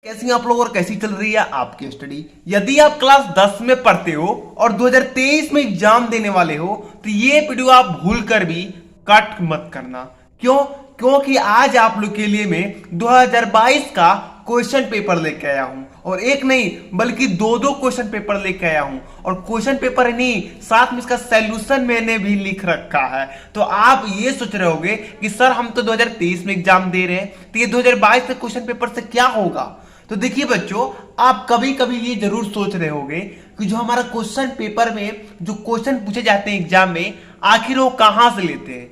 कैसी आप लोग और कैसी चल रही है आपकी स्टडी। यदि आप क्लास 10 में पढ़ते हो और 2023 में एग्जाम देने वाले हो तो ये वीडियो आप भूल कर भी कट मत करना। क्यों? क्योंकि आज आप लोग के लिए मैं 2022 का क्वेश्चन पेपर लेके आया हूं और एक नहीं बल्कि दो क्वेश्चन पेपर लेके आया हूं और क्वेश्चन पेपर नहीं साथ में इसका सॉल्यूशन मैंने भी लिख रखा है। तो आप ये सोच रहे होगे कि सर हम तो 2023 में एग्जाम दे रहे हैं तो ये 2022 के क्वेश्चन पेपर से क्या होगा। तो देखिए बच्चों, आप कभी कभी ये जरूर सोच रहे होंगे कि जो हमारा क्वेश्चन पेपर में जो क्वेश्चन पूछे जाते हैं एग्जाम में आखिर वो कहां से लेते हैं,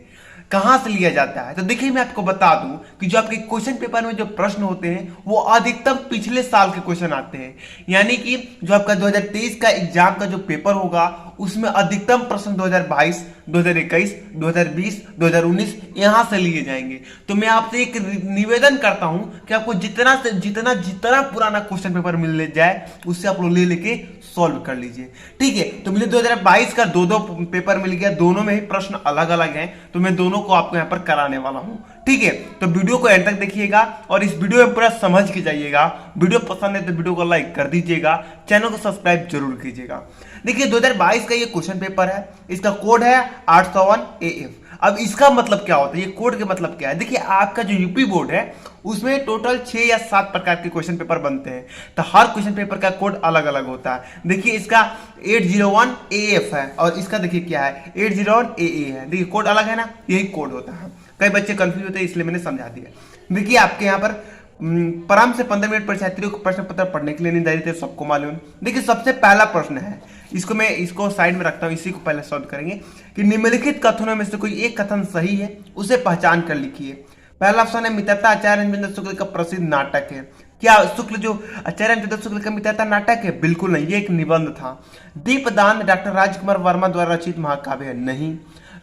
कहां से लिया जाता है। तो देखिए मैं आपको बता दूं कि जो आपके क्वेश्चन पेपर में जो प्रश्न होते हैं वो अधिकतम पिछले साल के क्वेश्चन आते हैं। यानी कि जो आपका 2023 का एग्जाम का जो पेपर होगा उसमें अधिकतम प्रश्न 2022, 2021, 2020, 2019 यहां से लिए जाएंगे। तो मैं आपसे एक निवेदन करता हूं कि आपको जितना से जितना पुराना क्वेश्चन पेपर मिल जाए उससे आप लोग ले लेके सॉल्व कर लीजिए। ठीक है, तो मुझे 2022 का दो पेपर मिल गया, दोनों में ही प्रश्न अलग अलग हैं, तो मैं दोनों को आपको यहाँ पर कराने वाला हूँ। ठीक है, तो वीडियो को एंड तक देखिएगा और इस वीडियो में पूरा समझ के जाइएगा। वीडियो पसंद है तो वीडियो को लाइक कर दीजिएगा, चैनल को सब्सक्राइब जरूर कीजिएगा। देखिए 2022 का ये क्वेश्चन पेपर है, इसका कोड है 801 AF। अब इसका मतलब क्या होता है, ये कोड का मतलब क्या है। देखिए आपका जो यूपी बोर्ड है उसमें टोटल 6 या 7 प्रकार के क्वेश्चन पेपर बनते हैं, तो हर क्वेश्चन पेपर का कोड अलग अलग होता है। देखिए इसका 801 AF है और इसका देखिए क्या है 801 AA है। देखिए कोड अलग है ना, यही कोड होता है। कई बच्चे कंफ्यूज होते हैं इसलिए मैंने समझा दिया। देखिए आपके यहाँ पर प्रारंभ से 15 मिनट पर छात्रियों को प्रश्न पत्र पढ़ने के लिए निर्धारित है, सबको मालूम। देखिए सबसे पहला प्रश्न है, इसको साइड में रखता हूं, इसी को पहले सॉल्व करेंगे कि निम्नलिखित कथनों में से कोई एक कथन सही है उसे पहचान कर लिखिए। पहला ऑप्शन है मित्रता आचार्य रामचंद्र शुक्ल का प्रसिद्ध नाटक है। क्या शुक्ल जो आचार्य रामचंद्र शुक्ल का मित्रता नाटक है? बिल्कुल नहीं, ये एक निबंध था। दीपदान डॉक्टर राजकुमार वर्मा द्वारा रचित महाकाव्य है? नहीं।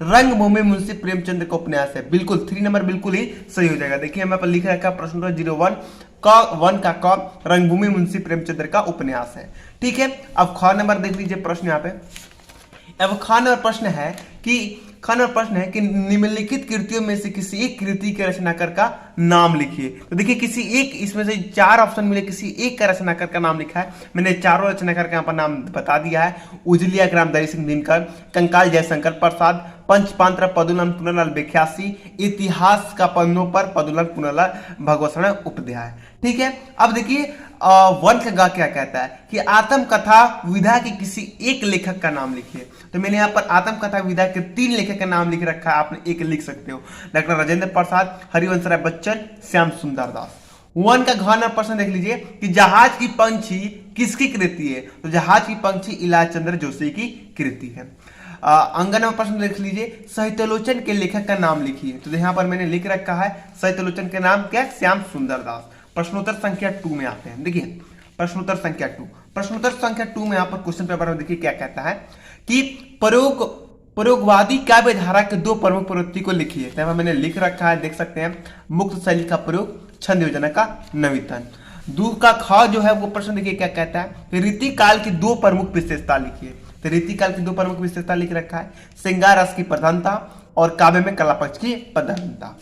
रंगभूमि मुंशी प्रेमचंद्र का उपन्यास है? बिल्कुल, 3 नंबर बिल्कुल ही सही हो जाएगा। देखिए मैं पर लिख रखा प्रश्न 01 का रंगभूमि मुंशी प्रेमचंद्र का उपन्यास है। ठीक है, अब ख नंबर देख लीजिए प्रश्न यहाँ पे। अब ख नंबर प्रश्न है कि निम्नलिखित कृतियों में से किसी एक कृति के रचनाकार का नाम लिखिए। तो देखिए किसी एक, इसमें से 4 ऑप्शन मिले, किसी एक का रचनाकार का नाम लिखा है। मैंने चारों रचनाकार का यहाँ पर नाम बता दिया है। उजलिया ग्रामधारी सिंह दिनकर, कंकाल जयशंकर प्रसाद, पंचपांत्र पदुलाल पुनलाल बेख्यासी, इतिहास का पन्नों पर पदुलाल पुनलाल भगवत उपाध्याय। ठीक है, अब देखिए वन का गा क्या कहता है कि आत्मकथा विधा के किसी एक लेखक का नाम लिखिए। तो मैंने यहाँ पर आत्मकथा विधा के 3 लेखक का नाम लिख रखा है, आपने एक लिख सकते हो। डॉक्टर राजेंद्र प्रसाद, हरिवंश राय बच्चन, श्याम सुंदर दास। वन का घ प्रश्न देख लीजिए कि जहाज की पंछी किसकी कृति है? तो जहाज की पंछी इलाज चंद्र जोशी की कृति है। अंगन में प्रश्न देख लीजिए साहित्यालोचन के लेखक का नाम लिखिए। तो यहाँ पर मैंने लिख रखा है साहित्यालोचन के नाम क्या? श्याम सुंदर दास। प्रश्नोत्तर संख्या 2 में आते हैं। देखिए प्रश्नोत्तर संख्या 2 में यहाँ पर क्वेश्चन पेपर में देखिए क्या कहता है कि प्रयोगवादी काव्य धारा के 2 प्रमुख प्रवृत्ति को लिखिए। तो यहाँ मैंने लिख रखा है, देख सकते हैं, मुक्त शैली का प्रयोग, छंद योजना का नवीनतम। 2 का ख जो है वो प्रश्न देखिए क्या कहता है कि रीति काल की 2 प्रमुख विशेषता लिखिए। तो रीति काल की 2 प्रमुख विशेषता लिख रखा है, श्रृंगार रस की प्रधानता और काव्य में कला पक्ष की प्रधानता।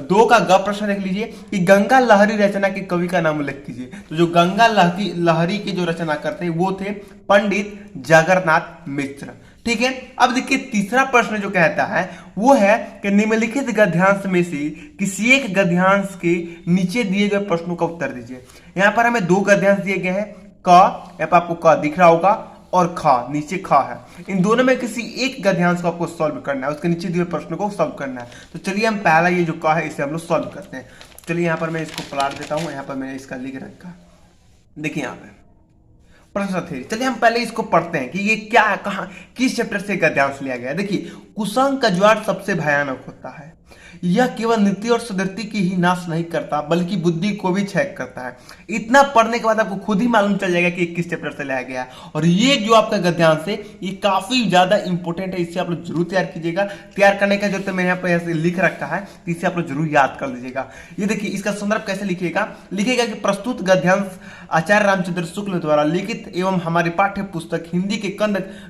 2 का ग प्रश्न देख लीजिए कि गंगा लहरी रचना के कवि का नाम उल्लेख कीजिए। तो जो गंगा लहरी के जो रचना करते हैं वो थे पंडित जगन्नाथ मिश्र। ठीक है, अब देखिए तीसरा प्रश्न जो कहता है वो है कि निम्नलिखित गद्यांश में से किसी एक गद्यांश के नीचे दिए गए प्रश्नों का उत्तर दीजिए। यहाँ पर हमें 2 गद्यांश दिए गए हैं, क, यहाँ पर आपको क दिख रहा होगा, और ख, नीचे ख है। इन दोनों में किसी एक गद्यांश को आपको सॉल्व करना है, उसके नीचे दिए प्रश्न को सॉल्व करना है। तो चलिए हम पहला ये जो क है इसे हम लोग सॉल्व करते हैं। चलिए यहाँ पर मैं इसको पलट देता हूँ, यहाँ पर मैंने इसका लिख रखा। देखिए यहाँ पे प्रश्न थे। चलिए हम पहले इसको पढ़ते हैं कि ये क्या है, कहाँ, किस चैप्टर से गद्यांश लिया गया। देखिए कुसंग का ज्वार सबसे भयानक होता है, यह केवल नीति और सदृति की ही नाश नहीं करता बल्कि बुद्धि को भी क्षय करता है। इतना पढ़ने के बाद आपको खुद ही मालूम चल जाएगा कि किस चैप्टर से लाया गया है। और ये जो आपका गद्यांश है ये काफी ज्यादा इंपॉर्टेंट है, इसे आप लोग जरूर तैयार कीजिएगा। तैयार करने का जरूरत मैंने यहाँ पर ऐसे लिख रखा है, इसे आप लोग जरूर याद कर लीजिएगा। ये देखिए इसका संदर्भ कैसे लिखिएगा कि प्रस्तुत गद्यांश आचार्य रामचंद्र शुक्ल द्वारा लिखित एवं हमारी पाठ्य पुस्तक हिंदी के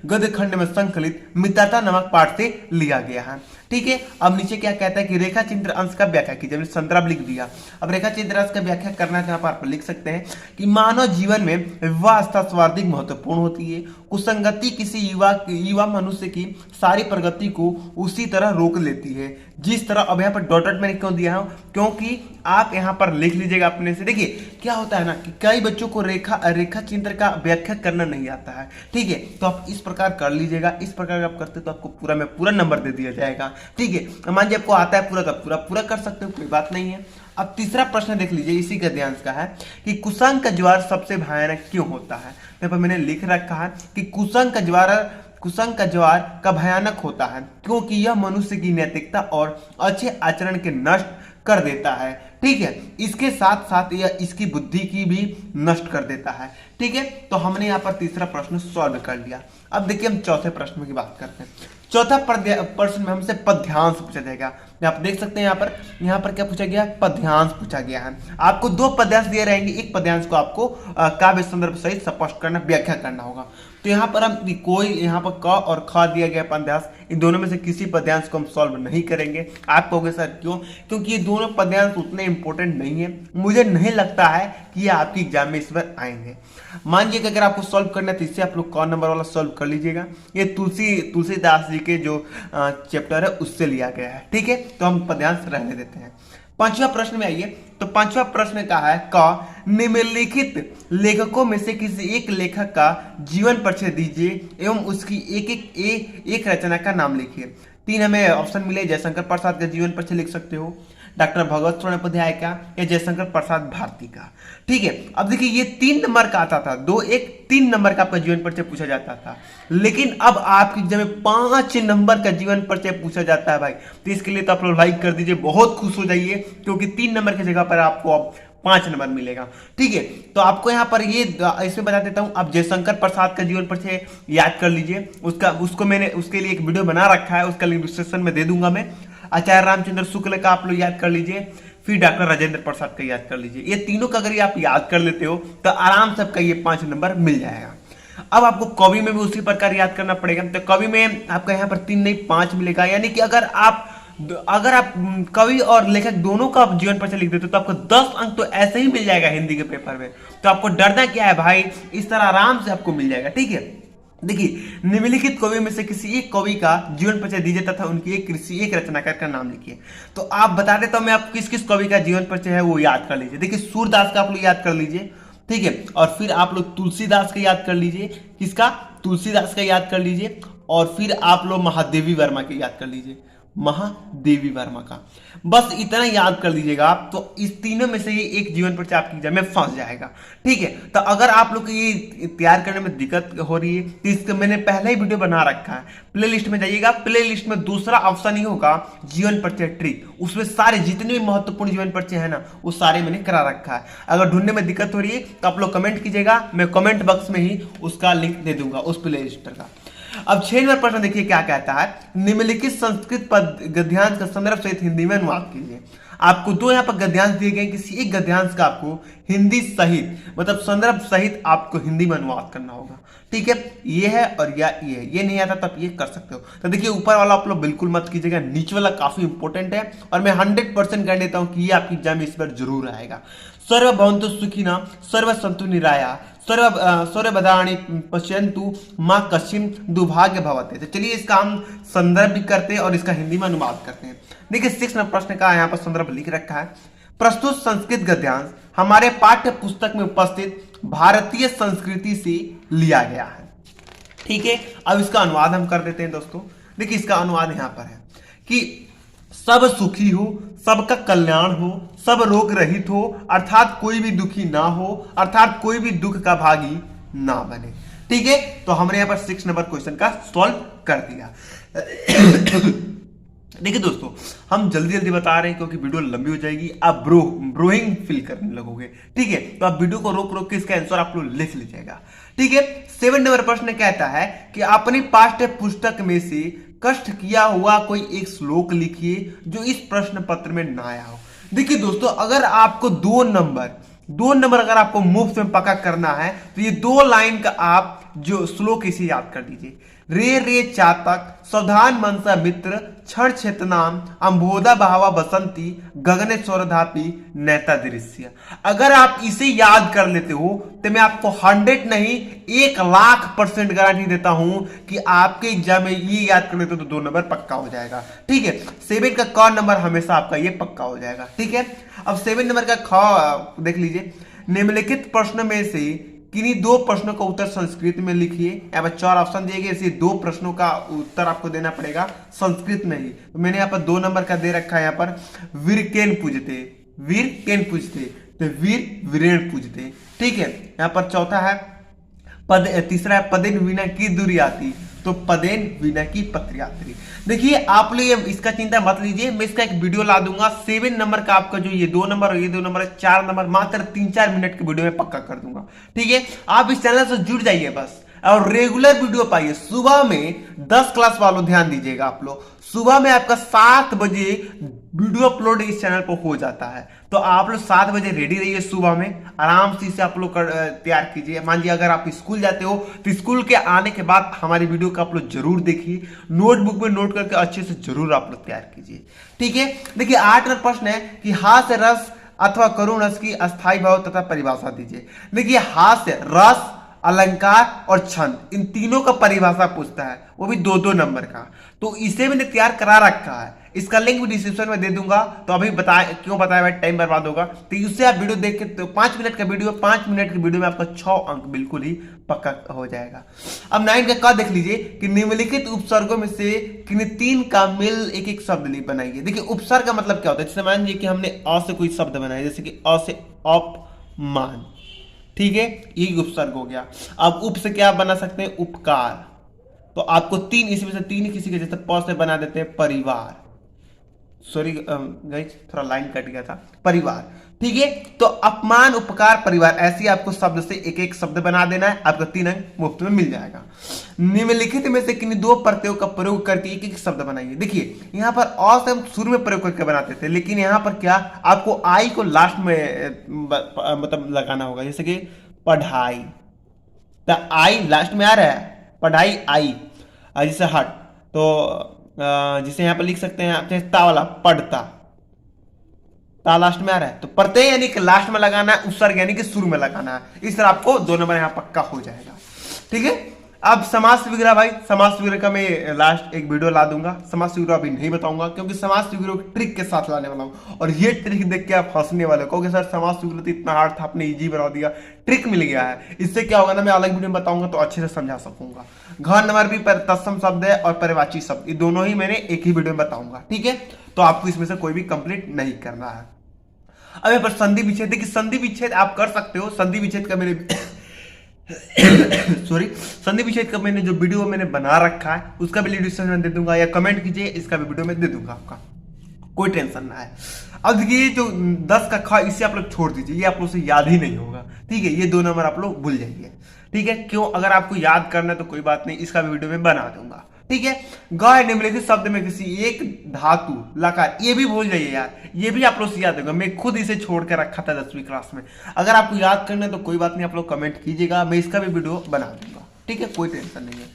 गद्य खंड में संकलित मित्रता नामक पाठ से लिया गया है। ठीक है, अब नीचे क्या कहता है कि कि रेखा चित्र अंश का व्याख्या कीजिए। मैंने संदर्भ लिख दिया। अब रेखा चित्र अंश का व्याख्या करना है तो यहाँ पर आप लिख सकते हैं कि मानव जीवन में विवाह सर्वाधिक महत्वपूर्ण होती है। कुसंगति किसी युवा मनुष्य की सारी प्रगति को उसी तरह रोक लेती है जिस तरह, अब यहाँ पर डॉटेड मैंने क्यों दिया है, क्योंकि आप यहाँ पर लिख लीजिएगा अपने से। देखिए क्या होता है ना कि कई बच्चों को रेखा चित्र का व्याख्या करना नहीं आता है, ठीक है, तो आप इस प्रकार कर लीजिएगा। इस प्रकार आप करते तो आपको पूरा में पूरा नंबर दे दिया जाएगा, ठीक है। मान लीजिए आपको आता है पूरा तो पूरा कर सकते हो, कोई बात नहीं है। अब तीसरा प्रश्न देख लीजिए, इसी गद्यांश का है कि कुसंग का ज्वार सबसे भयानक क्यों होता है। यहाँ पर मैंने लिख रखा है कि कुसंग का ज्वार का भयानक होता है क्योंकि यह मनुष्य की नैतिकता और अच्छे आचरण के नष्ट कर देता है, ठीक है। इसके साथ साथ यह इसकी बुद्धि की भी नष्ट कर देता है, ठीक है। तो हमने यहाँ पर तीसरा प्रश्न सॉल्व कर लिया। अब देखिए हम चौथे प्रश्न की बात करते हैं। चौथा प्रश्न में हमसे पद्यांश पूछा जाएगा। आप देख सकते हैं यहाँ पर क्या पूछा गया, पद्यांश पूछा गया है। आपको दो पद्यांश दिए रहेंगे, एक पद्यांश को आपको काव्य संदर्भ सहित स्पष्ट करना, व्याख्या करना होगा। तो यहाँ पर हम कोई यहाँ पर क और ख दिया गया पद्यांश, इन दोनों में से किसी पद्यांश को हम सॉल्व नहीं करेंगे। आप कहोगे सर क्यों, क्योंकि ये दोनों पद्यांश उतने इंपॉर्टेंट नहीं है, मुझे नहीं लगता है कि ये आपकी एग्जाम में इस बार आएंगे। मान लीजिए कि अगर आपको सॉल्व करना है तो इससे आप लोग क नंबर वाला सॉल्व कर लीजिएगा। ये तुलसीदास जी के जो चैप्टर है उससे लिया गया है, ठीक है। तो हम पद्यांश रहने देते हैं। पांचवा प्रश्न में आइए। तो पांचवा प्रश्न का है क निम्नलिखित लेखकों में से किसी एक लेखक का जीवन परिचय दीजिए एवं उसकी एक रचना का नाम लिखिए। 3 हमें ऑप्शन मिले, जयशंकर प्रसाद का जीवन परिचय लिख सकते हो, डॉक्टर भगवत चट्टोपाध्याय का, या जयशंकर प्रसाद भारती का, ठीक है। अब देखिए ये 3 नंबर का आता था, 3 नंबर का आपका जीवन परिचय पूछा जाता था, लेकिन अब आपकी एग्जाम में 5 नंबर का जीवन परिचय पूछा जाता है भाई। तो इसके लिए तो आप लोग लाइक कर दीजिए, बहुत खुश हो जाइए, क्योंकि 3 नंबर की जगह पर आपको अब 5 नंबर मिलेगा, ठीक है। तो आपको यहाँ पर ये इसमें बता देता हूँ, आप जयशंकर प्रसाद का जीवन परिचय याद कर लीजिए। उसको मैंने उसके लिए एक वीडियो बना रखा है, उसका लिंक डिस्क्रिप्शन में दे दूंगा मैं। आचार्य रामचंद्र शुक्ल का आप लोग याद कर लीजिए, फिर डॉक्टर राजेंद्र प्रसाद का याद कर लीजिए। ये तीनों का अगर आप याद कर लेते हो तो आराम से आपका ये 5 नंबर मिल जाएगा। अब आपको कवि में भी उसी प्रकार याद करना पड़ेगा। तो कवि में आपका यहाँ पर 3 नहीं 5 मिलेगा, यानी कि अगर आप कवि और लेखक दोनों का जीवन परिचय लिख देते हो तो आपको 10 अंक तो ऐसे ही मिल जाएगा हिंदी के पेपर में। तो आपको डरना क्या है भाई, इस तरह आराम से आपको मिल जाएगा, ठीक है। देखिए निम्नलिखित कवि में से किसी एक कवि का जीवन परिचय दीजिए तथा उनकी एक रचनाकार का नाम लिखिए। तो आप बता देता हूं मैं, आप किस किस कवि का जीवन परिचय है वो याद कर लीजिए। देखिए सूरदास का आप लोग याद कर लीजिए, ठीक है, और फिर आप लोग तुलसीदास का याद कर लीजिए। किसका, तुलसीदास का याद कर लीजिए, और फिर आप लोग महादेवी वर्मा के याद कर लीजिए, महादेवी वर्मा का। बस इतना याद कर लीजिएगा आप, तो इस तीनों में से ये एक जीवन परिचय आपकी एग्जाम में फंस जाएगा, ठीक है। तो अगर आप लोग को ये तैयार करने में दिक्कत हो रही है तो इसका मैंने पहले ही वीडियो बना रखा है, प्ले लिस्ट में जाइएगा। प्ले लिस्ट में दूसरा ऑप्शन ही होगा जीवन परिचय ट्रिक, उसमें सारे जितने भी महत्वपूर्ण जीवन परिचय है ना वो सारे मैंने करा रखा है। अगर ढूंढने में दिक्कत हो रही है तो आप लोग कमेंट कीजिएगा, मैं कमेंट बॉक्स में ही उसका लिंक दे दूंगा उस प्ले लिस्ट का। अब 6 नंबर प्रश्न देखिए क्या कहता है, निम्नलिखित संस्कृत गद्यांश का संदर्भ सहित हिंदी में अनुवाद कीजिए। आपको 2 यहाँ पर गद्यांश दिए गए, किसी एक गद्यांश का आपको हिंदी सहित मतलब संदर्भ सहित आपको हिंदी में अनुवाद करना होगा, ठीक है। ये है और ये नहीं आता तो आप ये कर सकते हो। तो देखिए ऊपर वाला आप लोग बिल्कुल मत कीजिएगा, नीचे वाला काफी इंपॉर्टेंट है और मैं 100% कह देता हूँ कि ये आपकी एग्जाम में इस बार जरूर आएगा। सर्वभवन्तु सुखिनः सर्वसन्तु निरामयाः सर्वभद्राणि पश्यन्तु मां कश्चित् दुर्भाग्य भवते। तो चलिए इसका हम संदर्भ भी करते हैं और इसका हिंदी में अनुवाद करते हैं। देखिए 6 नंबर प्रश्न का यहाँ पर संदर्भ लिख रखा है, प्रस्तुत संस्कृत गद्यांश हमारे पाठ्य पुस्तक में उपस्थित भारतीय संस्कृति से लिया गया है, ठीक है। अब इसका अनुवाद हम कर देते हैं दोस्तों। देखिए इसका अनुवाद यहाँ पर है कि सब सुखी हो, सबका कल्याण हो, सब रोग रहित हो, अर्थात कोई भी दुखी ना हो, अर्थात कोई भी दुख का भागी ना बने, ठीक है। तो हमने यहाँ पर 6 नंबर क्वेश्चन का सॉल्व कर दिया। देखिए दोस्तों हम जल्दी बता रहे हैं क्योंकि वीडियो लंबी हो जाएगी, आप ब्रोइंग फील करने लगोगे, ठीक है। तो आप वीडियो को रोक के इसका आंसर आप लोग लिख लीजिएगा, ठीक है। 7 नंबर प्रश्न कहता है कि अपनी पाठ्य पुस्तक में से कष्ट किया हुआ कोई एक श्लोक लिखिए जो इस प्रश्न पत्र में ना आया हो। देखिए दोस्तों अगर आपको 2 नंबर अगर आपको मुफ्त में पक्का करना है तो ये 2 लाइन का आप जो श्लोक इसे याद कर दीजिए। रे रे चातक सावधान मनसा मित्र क्षण चेतनाम अंबोधा बहावा बसंती गगने स्वरधापी नैता दृश्य। अगर आप इसे याद कर लेते हो तो मैं आपको 100 नहीं 1,00,000% गारंटी देता हूं कि आपके एग्जाम में ये याद कर लेते हो तो 2 नंबर पक्का हो जाएगा। ठीक है, 7 का क नंबर हमेशा आपका ये पक्का हो जाएगा। ठीक है, अब 7 नंबर का ख देख लीजिए। निम्नलिखित प्रश्न में से किन्हीं 2 प्रश्नों का उत्तर संस्कृत में लिखिए। यहाँ पर 4 ऑप्शन दिए गए, इसे 2 प्रश्नों का उत्तर आपको देना पड़ेगा संस्कृत में ही। तो मैंने यहाँ पर 2 नंबर का दे रखा है। यहाँ पर वीर केन पूजते, वीर केन पूजते, तो वीर वीरेण पूजते। ठीक है, यहाँ पर चौथा है तीसरा है पदेन वीणा की दूरी आती, तो पदेन वीणा की पत्री आती। देखिए आप लोग इसका चिंता मत लीजिए, मैं इसका एक वीडियो ला दूंगा। 7 नंबर का आपका जो ये 2 नंबर और ये 2 नंबर 4 नंबर मात्र 3-4 मिनट के वीडियो में पक्का कर दूंगा। ठीक है, आप इस चैनल से जुड़ जाइए बस, और रेगुलर वीडियो पाइए। सुबह में 10 क्लास वालों ध्यान दीजिएगा आप लोग, सुबह में आपका 7 बजे वीडियो अपलोड इस चैनल पर हो जाता है। तो आप लोग 7 बजे रेडी रहिए, सुबह में आराम से इसे आप लोग तैयार कीजिए। मान लीजिए अगर आप स्कूल जाते हो तो स्कूल के आने के बाद हमारी वीडियो को आप लोग जरूर देखिए, नोटबुक में नोट करके अच्छे से जरूर आप लोग तैयार कीजिए। ठीक है, देखिए 8 नंबर प्रश्न है कि हास्य रस अथवा करुण रस की अस्थायी भाव तथा परिभाषा दीजिए। देखिए हास्य रस अलंकार और छंद, इन तीनों का परिभाषा पूछता है, वो भी 2-2 नंबर का। तो इसे मैंने तैयार करा रखा है, इसका लिंक भी डिस्क्रिप्शन में दे दूंगा। तो अभी क्यों बताया भाई, टाइम बर्बाद होगा। तो इससे आप वीडियो देख के, तो 5 मिनट का वीडियो, 5 मिनट की वीडियो में आपका 6 अंक बिल्कुल ही पक्का हो जाएगा। अब 9 का देख लीजिए कि निम्नलिखित उपसर्गों में से किन्हीं 3 का मिल एक शब्द बनाइए। देखिए उपसर्ग का मतलब क्या होता है, जैसे मान लीजिए कि हमने अ से कोई शब्द बनाया, जैसे कि अ से अपमान। ठीक है, ये उपसर्ग हो गया। अब उप से क्या बना सकते हैं, उपकार। तो आपको 3 इसमें से 3 किसी के जैसे प से बना देते हैं परिवार। सॉरी गाइस, थोड़ा लाइन कट गया था, परिवार। ठीक है, तो अपमान उपकार परिवार, ऐसे आपको शब्द से एक शब्द बना देना है, आपको 3 अंक मुफ्त में मिल जाएगा। निम्नलिखित में से किन्हीं 2 प्रत्ययों का प्रयोग करके एक शब्द बनाइए। देखिए यहाँ पर अ से हम शुरू में प्रयोग करके बनाते थे, लेकिन यहाँ पर क्या आपको आई को लास्ट में मतलब लगाना होगा। जैसे कि पढ़ाई, तो आई लास्ट में आ रहा है, पढ़ाई आई, जैसे हट, तो जिसे यहाँ पर लिख सकते हैं आप ता वाला पढ़ता, ता लास्ट में आ रहा है, तो प्रत्यय यानी कि लास्ट में लगाना है, उपसर्ग यानी कि शुरू में लगाना है। इस तरह आपको 2 नंबर यहाँ पक्का हो जाएगा। ठीक है, अब समास विग्रह, भाई समास विग्रह का मैं लास्ट एक वीडियो ला दूंगा। समास विग्रह अभी नहीं बताऊंगा क्योंकि समास विग्रह ट्रिक के साथ लाने वाला हूं, और ये ट्रिक देख के आप हंसने वाले हो, क्योंकि सर समास विग्रह तो इतना हार्ड था, आपने इजी बना दिया, ट्रिक मिल गया है। इससे क्या होगा ना, मैं अलग वीडियो में बताऊंगा तो अच्छे से समझा सकूंगा। घर नंबर भी तत्सम शब्द है और परिवाची शब्द, ये दोनों ही मैंने एक ही वीडियो में बताऊंगा। ठीक है, तो आपको इसमें से कोई भी कंप्लीट नहीं करना है। अब यहाँ पर संधि विच्छेद, देखिए संधि विच्छेद आप कर सकते हो। संधि विच्छेद का मेरे सॉरी, संधि विच्छेद का मैंने जो वीडियो मैंने बना रखा है उसका भी डिस्क्रिप्शन में दे दूंगा, या कमेंट कीजिए, इसका भी वीडियो में दे दूंगा, आपका कोई टेंशन ना है। अब देखिए जो 10 का ख, इसे आप लोग छोड़ दीजिए, ये आप लोग से याद ही नहीं होगा। ठीक है, ये 2 नंबर आप लोग भूल जाइए। ठीक है, क्यों, अगर आपको याद करना है तो कोई बात नहीं, इसका भी वीडियो में बना दूंगा। ठीक है, ग निम्नलिखित शब्द में किसी एक धातु लकार, ये भी भूल जाइए यार, ये भी आप लोग से याद होगा, मैं खुद इसे छोड़ के रखा था 10वीं क्लास में। अगर आपको याद करना है तो कोई बात नहीं, आप लोग कमेंट कीजिएगा, मैं इसका भी वीडियो बना दूंगा। ठीक है, कोई टेंशन नहीं है।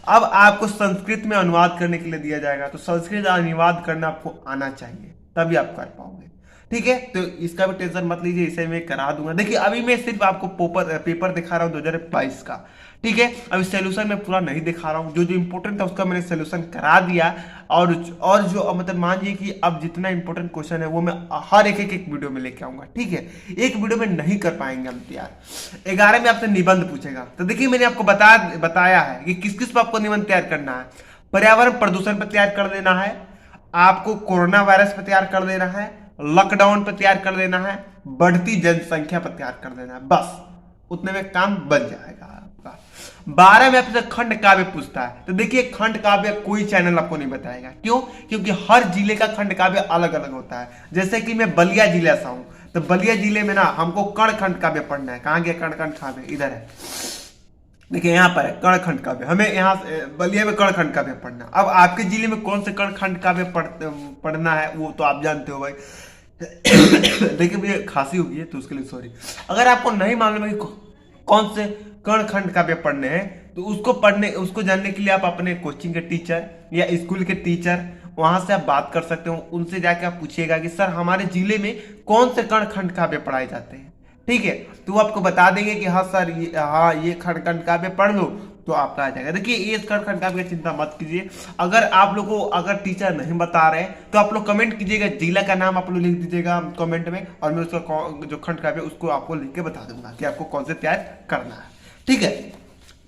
अब आपको संस्कृत में अनुवाद करने के लिए दिया जाएगा, तो संस्कृत अनुवाद करना आपको आना चाहिए, तभी आप कर पाओगे। ठीक है, तो इसका भी टेंशन मत लीजिए, इसे मैं करा दूंगा। देखिए अभी मैं सिर्फ आपको पेपर दिखा रहा हूँ 2022 का। ठीक है, अभी सोल्यूशन मैं पूरा नहीं दिखा रहा हूँ, जो इंपॉर्टेंट था उसका मैंने सोल्यूशन करा दिया, और जो मतलब मान लीजिए कि अब जितना इंपॉर्टेंट क्वेश्चन है वो मैं हर एक वीडियो में लेके आऊंगा। ठीक है, एक वीडियो में नहीं कर पाएंगे हम तैयार। 11 में आपसे निबंध पूछेगा, तो देखिए मैंने आपको बताया है कि किस किस पर आपको निबंध तैयार करना है। पर्यावरण प्रदूषण पर तैयार कर देना है, आपको कोरोना वायरस पर तैयार कर देना है, लॉकडाउन पर तैयार कर देना है, बढ़ती जनसंख्या पर तैयार कर देना है, बस उतने में काम बन जाएगा आपका। 12 में आपसे खंड काव्य पूछता है, तो देखिए खंड काव्य कोई चैनल आपको नहीं बताएगा, क्यों, क्योंकि हर जिले का खंड काव्य अलग अलग होता है। जैसे कि मैं बलिया जिले से हूं, तो बलिया जिले में ना हमको कर्ण खंड काव्य पढ़ना है। कहां गया कर्ण खंड काव्य, इधर है, देखिए यहाँ पर है कर्ण खंड काव्य, हमें यहाँ बलिया में कर्ण खंड काव्य पढ़ना। अब आपके जिले में कौन से कर्ण खंड काव्य पढ़ना है वो तो आप जानते हो भाई। देखिए मुझे खांसी हो गई है तो उसके लिए सॉरी। अगर आपको नहीं मालूम है कि कौन से कर्ण खंड काव्य पढ़ने हैं तो उसको जानने के लिए आप अपने कोचिंग के टीचर या स्कूल के टीचर वहां से आप बात कर सकते हो। उनसे जाके आप पूछिएगा कि सर हमारे जिले में कौन से कर्ण खंड काव्य पढ़ाए जाते हैं, ठीक है, तो वो आपको बता देंगे कि हाँ सर ये कर्ण खंड काव्य पढ़ लो तो आपका आ जाएगा। देखिए ये कर्ण खंड काव्य की चिंता मत कीजिए। अगर आप लोग को अगर टीचर नहीं बता रहे तो आप लोग कमेंट कीजिएगा, जिला का नाम आप लोग लिख दीजिएगा कमेंट में, और मैं उसका जो खंड काव्य उसको आपको लिख के बता दूंगा कि आपको कौन से तैयार करना है, ठीक है।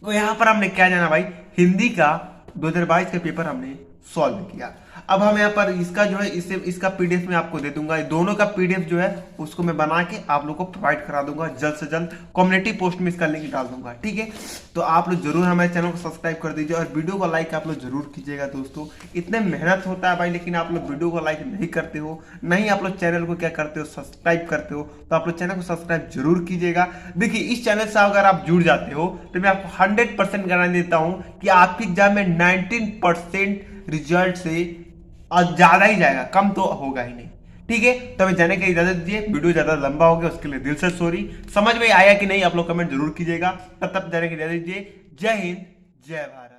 तो यहाँ पर हमने क्या जाना भाई, हिंदी का 2022 का पेपर हमने सॉल्व किया। अब हम यहाँ पर इसका जो है इसका पीडीएफ में आपको दे दूंगा, दोनों का पीडीएफ जो है उसको मैं बना के आप लोग को प्रोवाइड करा दूंगा जल्द से जल्द, कम्युनिटी पोस्ट में इसका लिंक डाल दूंगा, ठीक है। तो आप लोग जरूर हमारे चैनल को सब्सक्राइब कर दीजिए और वीडियो को लाइक आप लोग जरूर कीजिएगा दोस्तों। इतने मेहनत होता है भाई, लेकिन आप लोग वीडियो को लाइक नहीं करते हो, नहीं आप लोग चैनल को क्या करते हो, सब्सक्राइब करते हो, तो आप लोग चैनल को सब्सक्राइब जरूर कीजिएगा। देखिए इस चैनल से अगर आप जुड़ जाते हो तो मैं आपको 100% गारंटी देता हूं कि आपकी एग्जाम में 19% रिजल्ट से और ज्यादा ही जाएगा, कम तो होगा ही नहीं, ठीक है। तो हमें जाने की इजाजत दीजिए, वीडियो ज्यादा लंबा हो गया उसके लिए दिल से सॉरी। समझ में आया कि नहीं आप लोग कमेंट जरूर कीजिएगा, तब तक जाने की इजाजत दीजिए। जय हिंद, जय भारत।